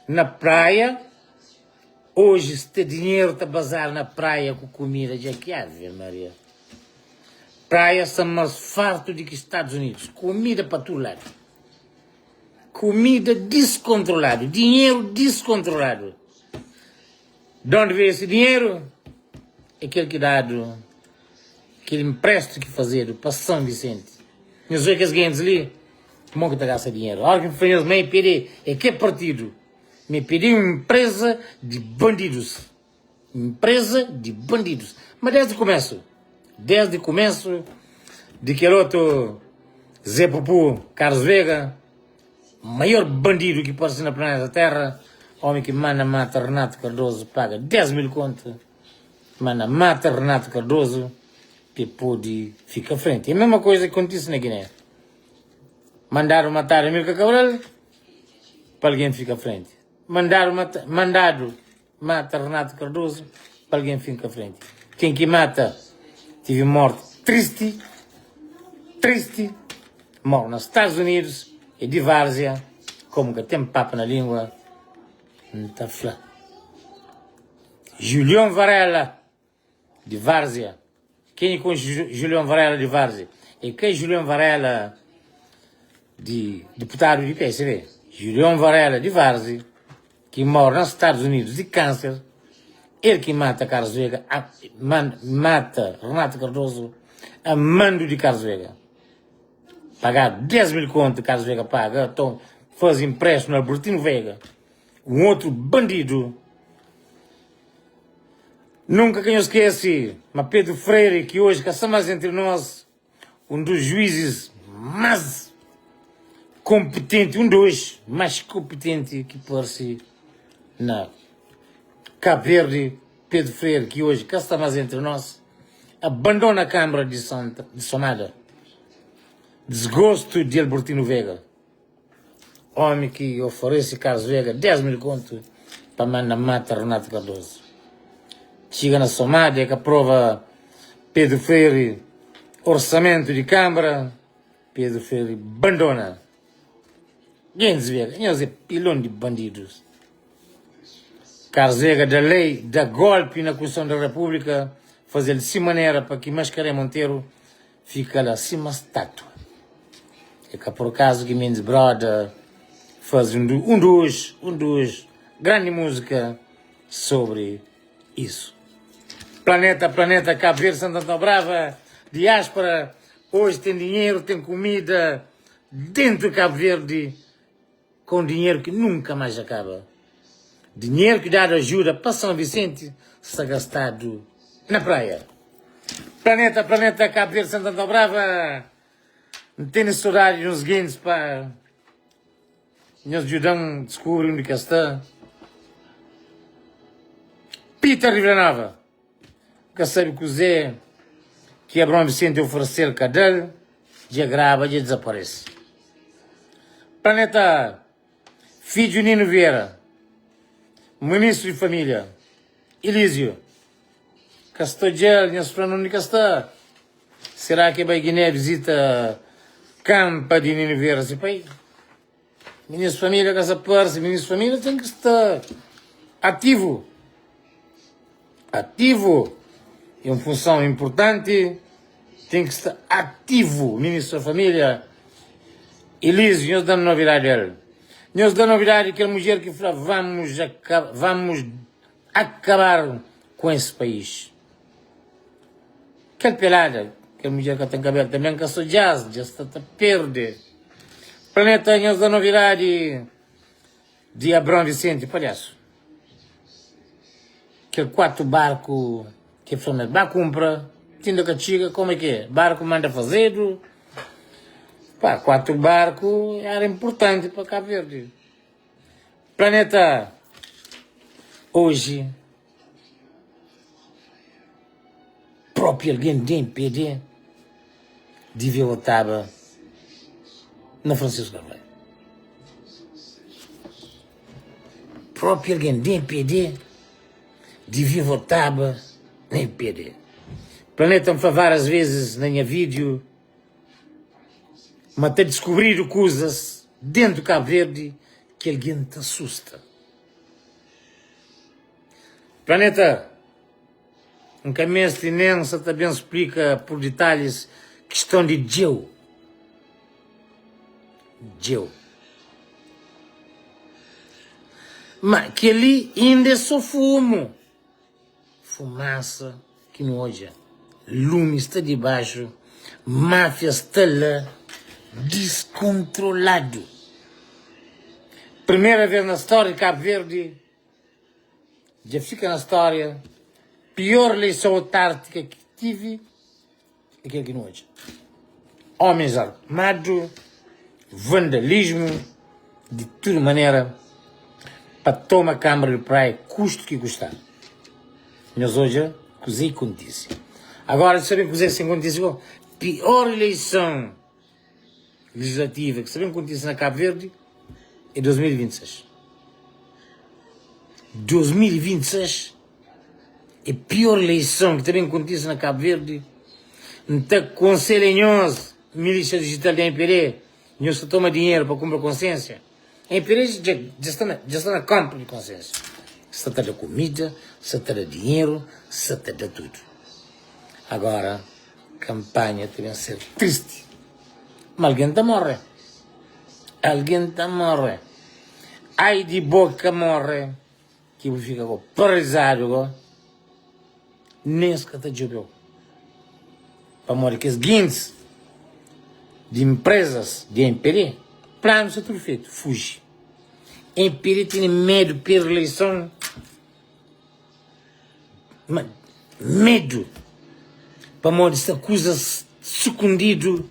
na praia. Hoje, se tem dinheiro, está bazar na praia com comida de aqui, Ave Maria. Praia são mais farto do que Estados Unidos. Comida para todo lado. Comida descontrolada. Dinheiro descontrolado. De onde vem esse dinheiro? Aquele que dado, aquele empréstimo que fazer para São Vicente. Não sei que as ganhas ali, como que te gasta dinheiro? A hora que me fez me pedir, é que partido? Me pediu uma empresa de bandidos. Empresa de bandidos. Mas desde o começo, de aquele outro Zé Pupu, Carlos Vega, o maior bandido que pode ser na planeta Terra, homem que mata Renato Cardoso, paga 10 mil conto, mata Renato Cardoso, que pode ficar à frente. É a mesma coisa que acontece na Guiné. Mandaram matar Amílcar Cabral, para alguém ficar à frente. Mandado mata Renato Cardoso, para alguém ficar à frente. Quem que mata, tive morte triste, morre nos Estados Unidos, e de várzea, como que tem papo na língua, não está flá. Julião Varela, de várzea. Quem conhece Julião Varela de várzea? E quem é Julião Varela, de deputado de PSV? Julião Varela de várzea, que mora nos Estados Unidos de câncer, ele que mata Carlos Vega, mata Renato Cardoso, a mando de Carlos Vega. Pagar 10 mil conto, Carlos Vega paga, então faz empréstimo no Albertino Vega, um outro bandido. Nunca quem eu esquece, mas Pedro Freire, que hoje caça mais entre nós, um dos juízes mais competente, mais competente que parece na Cabo Verde, Pedro Freire, que hoje cá está mais entre nós, abandona a Câmara de Somada. Desgosto de Albertino Vega. Homem que oferece Carlos Vega 10 mil conto para mandar matar Renato Cardoso. Chega na Somália que aprova Pedro Freire orçamento de Câmara, Pedro Freire abandona. Gente Vega, nós é pilão de bandidos. Carlos Vega da lei, dá golpe na Constituição da República, fazer de si maneira para que Mascaré Monteiro fique lá acima estátua. É que por acaso que Mendes Brother faz um dos grande música sobre isso. Planeta, Cabo Verde, Santa Antão Brava, diáspora, hoje tem dinheiro, tem comida, dentro do Cabo Verde, com dinheiro que nunca mais acaba. Dinheiro que dá ajuda para São Vicente, está gastado na praia. Planeta, Cabo Verde, Santa Antão Brava, não tem nesse horário uns guindos para nos ajudar a descobrir onde está. Peter Rivanova, que sabe que o Zé, que Abrão Vicente oferecer cadê, já grava, já desaparece. Planeta, filho Nino Vieira, ministro de família, Elísio, Castogel, minha soprano, onde está? Será que vai Guiné visita campa de Nino Vieira? Se pai, ministro de família, casa parça, ministro de família tem que estar ativo. É uma função importante, tem que estar ativo, ministro da família. Elísio, nós damos novidade a ele. Nós damos novidade que a mulher que fala, vamos acabar com esse país. Aquela pelada, aquela mulher que tem cabelo também, que é só jazz, já está a perder. Planeta, nós damos novidade de Abrão Vicente, palhaço. Aquele 4 barco que foi na compra, tinha que chega, como é que é? Barco manda fazer, pá, 4 barcos era importante para Cabo Verde. Planeta, hoje, próprio alguém de MPD devia votar na Francisco Carvalho. Próprio alguém de MPD devia votar na MPD. Planeta me fala várias vezes na minha vídeo, mas até descobrir coisas dentro do Cabo Verde que alguém te assusta. Planeta, um caminho tinença também explica por detalhes questão de Geu. Mas que ali ainda é só fumo. Fumaça que não olha. Lume está debaixo. Máfia está lá. Descontrolado. Primeira vez na história de Cabo Verde. Já fica na história. Pior eleição autárquica que tive. Aquele que não hoje. Homens armados. Vandalismo. De toda maneira. Para tomar a Câmara de Praia. Custo que custar. Mas hoje, cozei com notícia. Agora, sabem cozei sem notícia? Pior eleição legislativa que sabem notícia na Cabo Verde é 2026. 2026 é a pior eleição que também notícia na Cabo Verde. Então, conselhenhos, milícia digital de Imperi, não se toma dinheiro para comprar consciência. Imperi já está na compra de consciência. Se trata de comida, se trata de dinheiro, se trata de tudo. Agora, campanha tem a ser triste. Mas alguém está morre. Ai de boca morre. Que fica com paralisado. Nem se cata de jogo. Para morrer que os guindes de empresas de Imperi, plano se tudo feito, fuge. Imperi tem medo pela eleição. Medo. Para morrer se acusa escondido.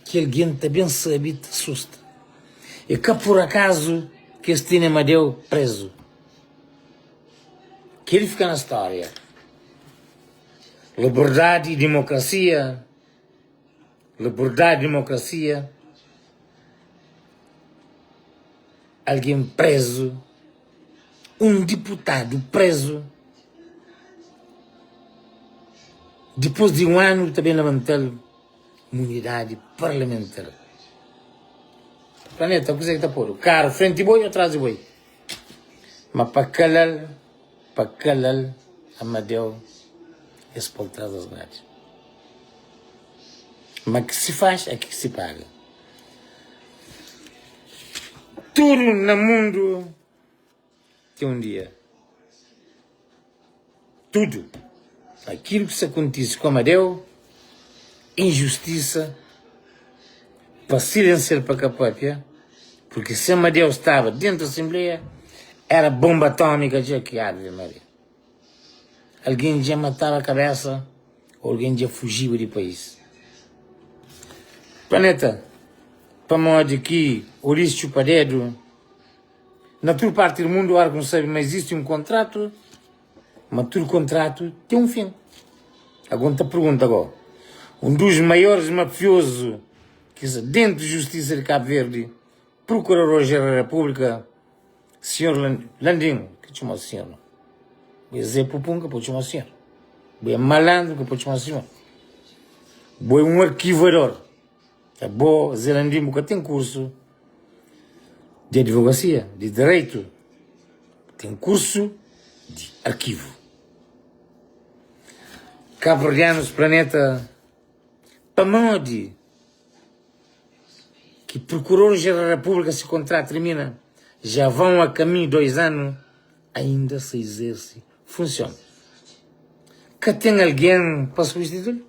Que alguém também sabe te assusta. E que por acaso que este Amadeu preso. Que ele fica na história. Liberdade e democracia. Liberdade e democracia. Alguém preso. Um deputado preso. Depois de um ano também levantou imunidade parlamentar. Planeta, o que é que está por? O carro, frente de boi ou atrás de boi? Mas para calar, Amadeu, esse pode trazer as grades. Mas que se faz, é que se paga. Tudo no mundo tem um dia. Tudo. Aquilo que se acontece com Amadeu, injustiça, para silenciar para a capópia, porque se Amadeu estava dentro da Assembleia, era bomba atômica de que Ave Maria. Alguém já matava a cabeça, ou alguém já fugiu do país. Planeta, para modo que Ulisses Chupadedo, na tua parte do mundo, não sabe, mas existe um contrato, mas todo contrato tem um fim. Agora te pergunta agora. Um dos maiores mafiosos que é dentro de Justiça de Cabo Verde, Procurador-Geral da República, Sr. Landinho, que chama o senhor. Boi Zé Pupunga, pode chamar o senhor. Boi Malandro, que pode chamar o senhor. Boi um arquivador. É bom, Zé Landinho, que tem curso de advocacia, de direito. Tem curso de arquivo. Cabo-Verdianos, planeta, Pamode, que Procurador-Geral da República, se o contrato termina, já vão a caminho 2 anos, ainda se exerce, funciona. Que tem alguém para substituir?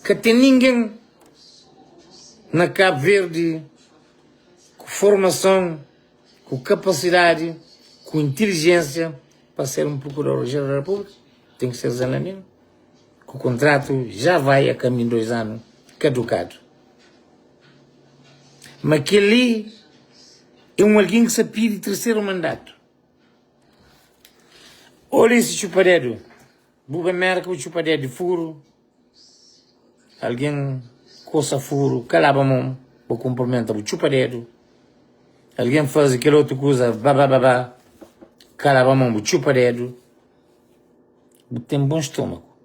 Que tem ninguém na Cabo Verde com formação, com capacidade, com inteligência para ser um Procurador-Geral da República? Tem que ser Zelanino. Que o contrato já vai a caminho 2 anos, caducado. Mas que ali é um alguém que se pede 3º mandato. Olha esse chupadeiro. Buga merca o chupadeiro de furo. Alguém coça furo, calaba a mão, para cumprimentar o chupadeiro. Alguém faz aquela outra coisa, babá, calaba a mão, o chupadeiro. Tem bom estômago.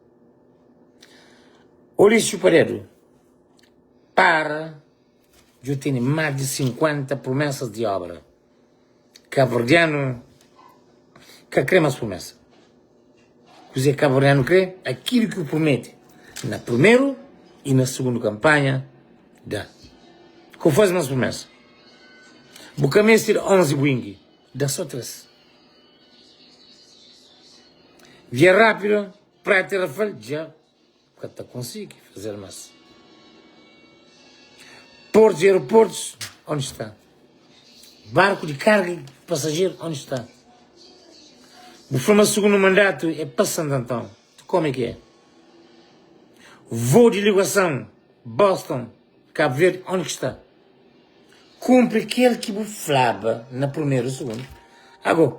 Olha esse chupadeiro. Para. Eu tenho mais de 50 promessas de obra. cabo-verdiano que crê mais promessa. O cabo-verdiano crê aquilo que o promete na primeira e na segunda campanha dá. Como faz mais promessa? O caminho tira 11 boing, dá só 3. Via rápido, para ter Rafael, já está consigo fazer mais. Portos e aeroportos, onde está? Barco de carga e passageiro, onde está? O forma segundo mandato é passando então. Como é que é? Voo de ligação, Boston, Cabo Verde, onde está? Cumpre aquele que buflava na primeira e segunda. Agora,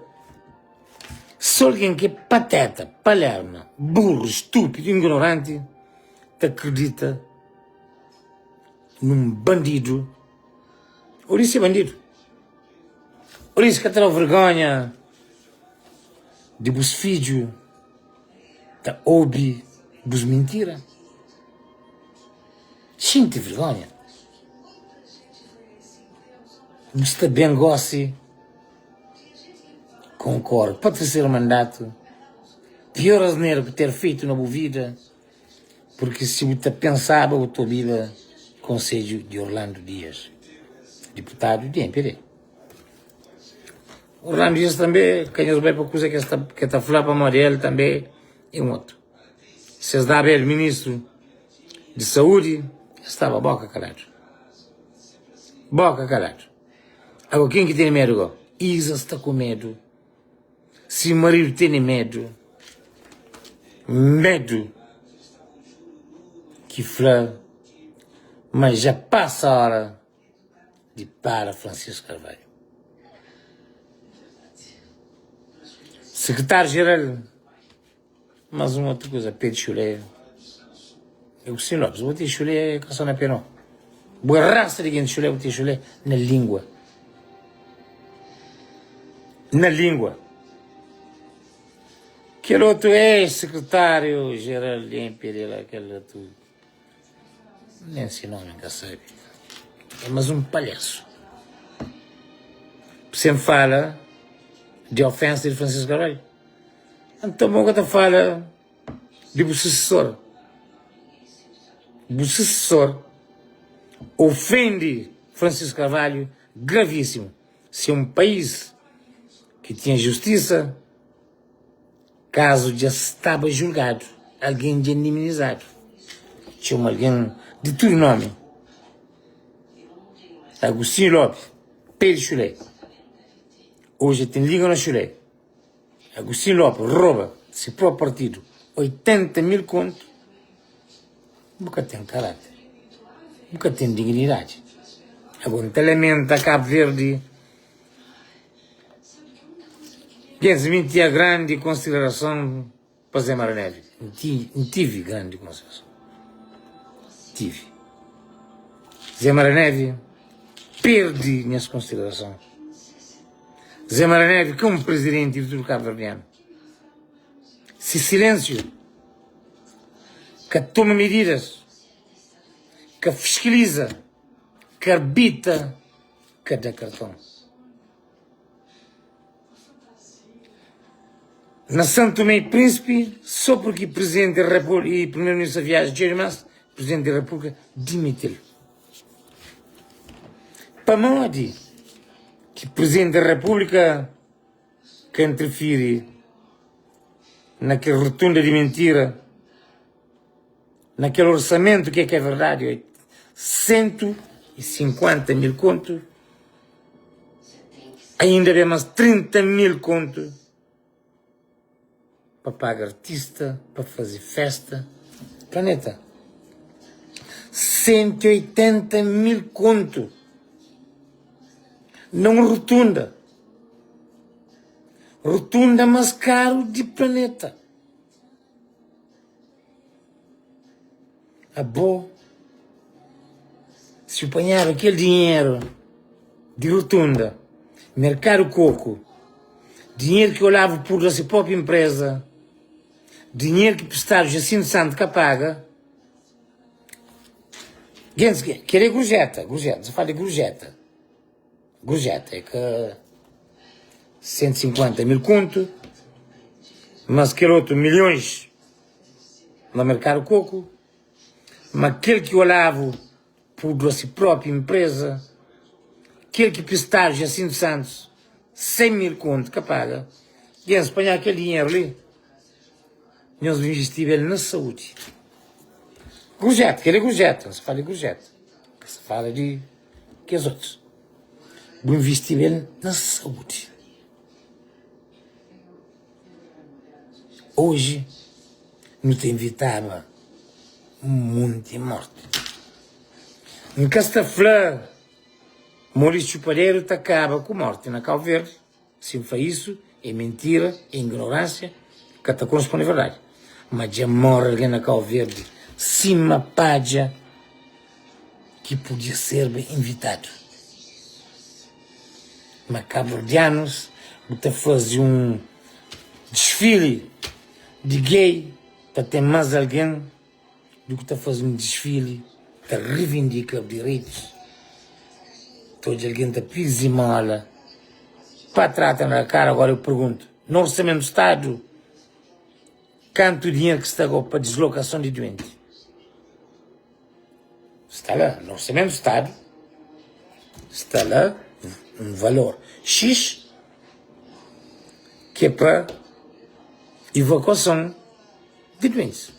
se alguém que é pateta, palharma, burro, estúpido, ignorante, te acredita num bandido, ou isso é bandido. Ou isso que terá vergonha de vos filho, da obi, vos mentira. Sinto vergonha. Você bem gosta, concordo, para terceiro mandato, pior asneiro por ter feito na boa vida, porque se você pensava, a tua vida, Conselho de Orlando Dias, deputado de MPD. Orlando Dias também, quem os bem para coisa que está a falar para Marielle também é um outro. Se eles dá bem ministro de saúde, estava boca calado. Boca calado. Agora, quem que tem medo agora? Isa está com medo. Se o marido tem medo, que fala, mas já passa a hora de para Francisco Carvalho. Secretário-geral, mais uma outra coisa, Pedro Chulé. Eu sim, Lopes, vou ter Chulé, que só na pena. Boa raça de Chulé, vou ter Chulé na língua. Na língua. Aquele outro ex-secretário-geral de MPD, aquele outro. Nem esse nome, nunca sabe. É mais um palhaço. Sempre fala de ofensa de Francisco Carvalho. Então, bom que fala de o sucessor. O sucessor ofende Francisco Carvalho gravíssimo. Se é um país que tinha justiça, caso já estava julgado, alguém de indemnizado. Tinha alguém de todo nome. Agostinho Lopes, Pedro Chulé. Hoje tem liga na Chulé. Agostinho Lopes rouba seu próprio partido 80 mil contos. Nunca tem caráter. Nunca tem dignidade. Agora, não te lamenta Cabo Verde. Penso que tinha grande consideração para Zé Maranelli. Não tive grande consideração. Tive. Zé Maranelli perde minhas considerações. Zé Maranelli, como presidente do Cabo Verdeano, se silêncio, que toma medidas, que fiscaliza, que arbitra cada cartão. Na Santo Tomé e Príncipe, só porque o Presidente da República e o Primeiro-Ministro da Viagem, Jerry Mas, Presidente da República, demitiu. Para onde que o Presidente da República que interfere naquela rotunda de mentira, naquele orçamento que é verdade, 150 mil contos, ainda bem mais 30 mil contos, para pagar artista, para fazer festa. Planeta. 180 mil contos. Não rotunda. Rotunda mais caro de planeta. A boa. Se apanhar aquele dinheiro de rotunda, mercado coco, dinheiro que eu lavo por a sua própria empresa, dinheiro que prestaram Jacinto Santos que paga, quer é gorjeta, se fala de gorjeta. Gorjeta é que 150 mil conto, mas aquele outro milhões no mercado coco, mas aquele que olhava por a sua própria empresa, aquele que pistágio assim de Santos, 100 mil conto que paga, e em Espanha aquele dinheiro ali, nós investimos ele na saúde. Gorjete, aquele é gorjete, não se fala de gorjete, se fala de que os outros. Vou investir ele na saúde. Hoje, não te invitava um mundo de morte. Em Castaflã, Maurício Palheiro te acaba com morte na Cabo Verde. Se foi isso, é mentira, é ignorância, que te corresponde a verdade. Mas já morre alguém na Cabo Verde, cima pádia, que podia ser bem invitado. Mas cabo-verdianos, te fazem um desfile de gay, para ter mais alguém do que te fazer um desfile, te reivindica direitos. Todo alguém te pisa e mala, para tratar na cara. Agora eu pergunto, no orçamento do Estado, quanto dinheiro que se pagou para deslocação de doentes? Está lá, no orçamento do Estado, está lá um valor X, que é para evacuação de doentes.